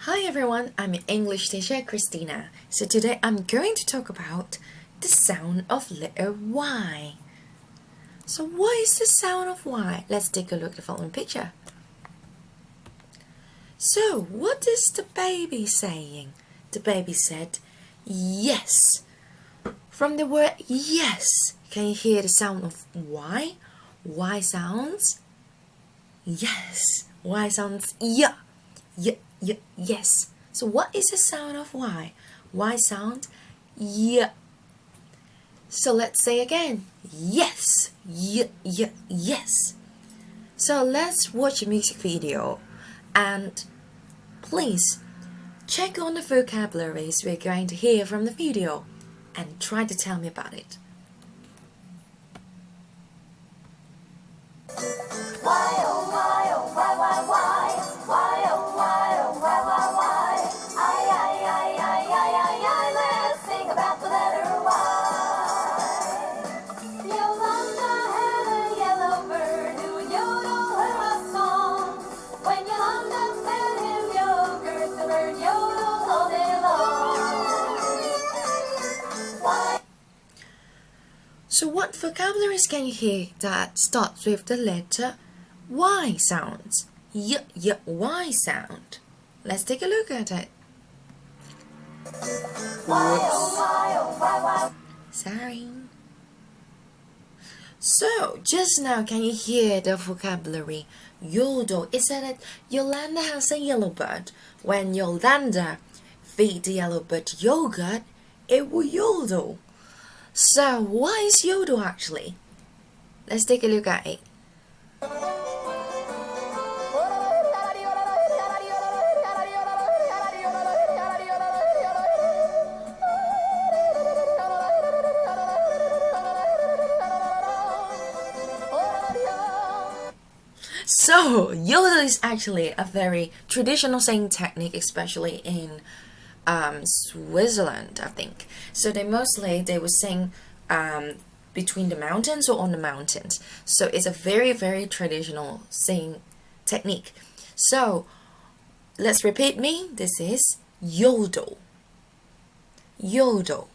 Hi everyone, I'm your English teacher Christina. So today I'm going to talk about the sound of letter Y. So what is the sound of Y? Let's take a look at the following picture. So what is the baby saying? The baby said yes. From the word yes, can you hear the sound of Y? Y sounds yes. Y sounds yeah. Yes. So what is the sound of Y? Y sound yeah. So let's say again. Yes. Yes. So let's watch a music video and please check on the vocabularies we're going to hear from the video and try to tell me about it. So what vocabularies can you hear that starts with the letter Y sounds? Y sound. Let's take a look at it. Whoops. Sorry. So, just now, can you hear the vocabulary yodel? It said that Yolanda has a yellow bird. When Yolanda feed the yellow bird yogurt, it will yodel. So, what is yodel actually? Let's take a look at it. So, yodel is actually a very traditional singing technique, especially in Switzerland, I think. So they would sing between the mountains or on the mountains. So it's a very traditional singing technique. So let's repeat me. This is yodel. Yodel.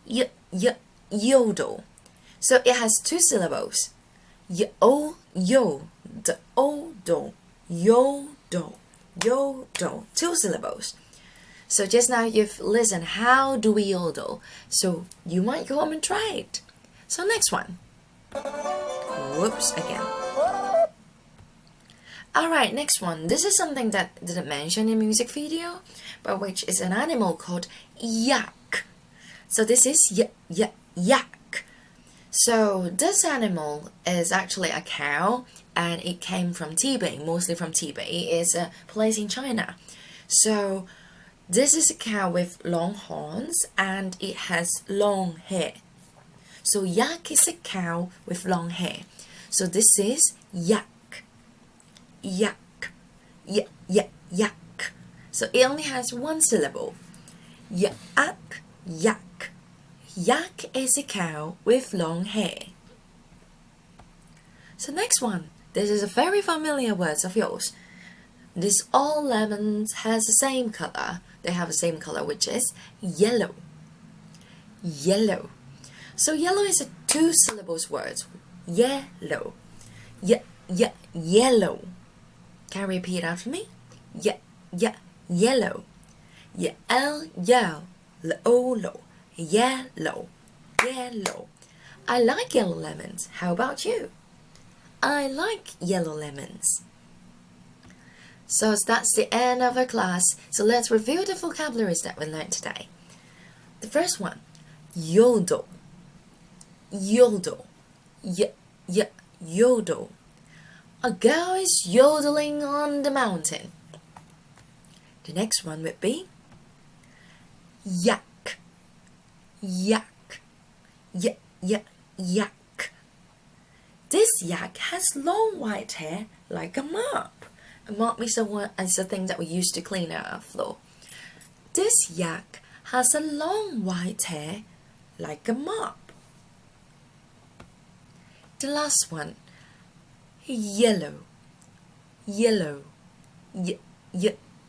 Yodel. So it has two syllables. Yo, the do, yodel, yodel. Two syllables. So just now you've listened, how do we yodel? So you might go home and try it. So next one. Whoops, again. Alright, next one. This is something that didn't mention in the music video, but which is an animal called yak. So this is yak. So this animal is actually a cow and it came from Tibet, mostly from Tibet. It is a place in China. So this is a cow with long horns and it has long hair. So yak is a cow with long hair. So this is yak. Yak. Yak. So it only has one syllable. Yak. Yak. Yak is a cow with long hair. So next one. This is a very familiar word of yours. This all lemons has the same color. They have the same color, which is yellow. Yellow. So yellow is a two syllables word. Yellow. Yellow. Can you repeat after me? Yellow. Yellow. Yellow. Yellow. I like yellow lemons. How about you? I like yellow lemons. So that's the end of our class. So let's review the vocabularies that we learned today. The first one, yodel. Yodel. Yodel. A girl is yodeling on the mountain. The next one would be yak. Yak. Yak. This yak has long white hair like a mop. A mop is a thing that we use to clean our floor. This yak has a long white hair like a mop. The last one, yellow. Yellow.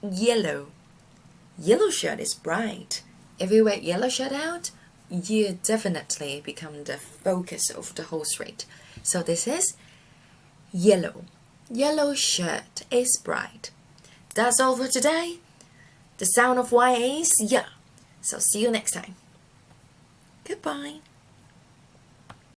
Yellow. Yellow shirt is bright. If you wear yellow shirt out, you definitely become the focus of the whole street. So this is yellow. Yellow shirt is bright. That's all for today. The sound of YA is yeah. So see you next time. Goodbye.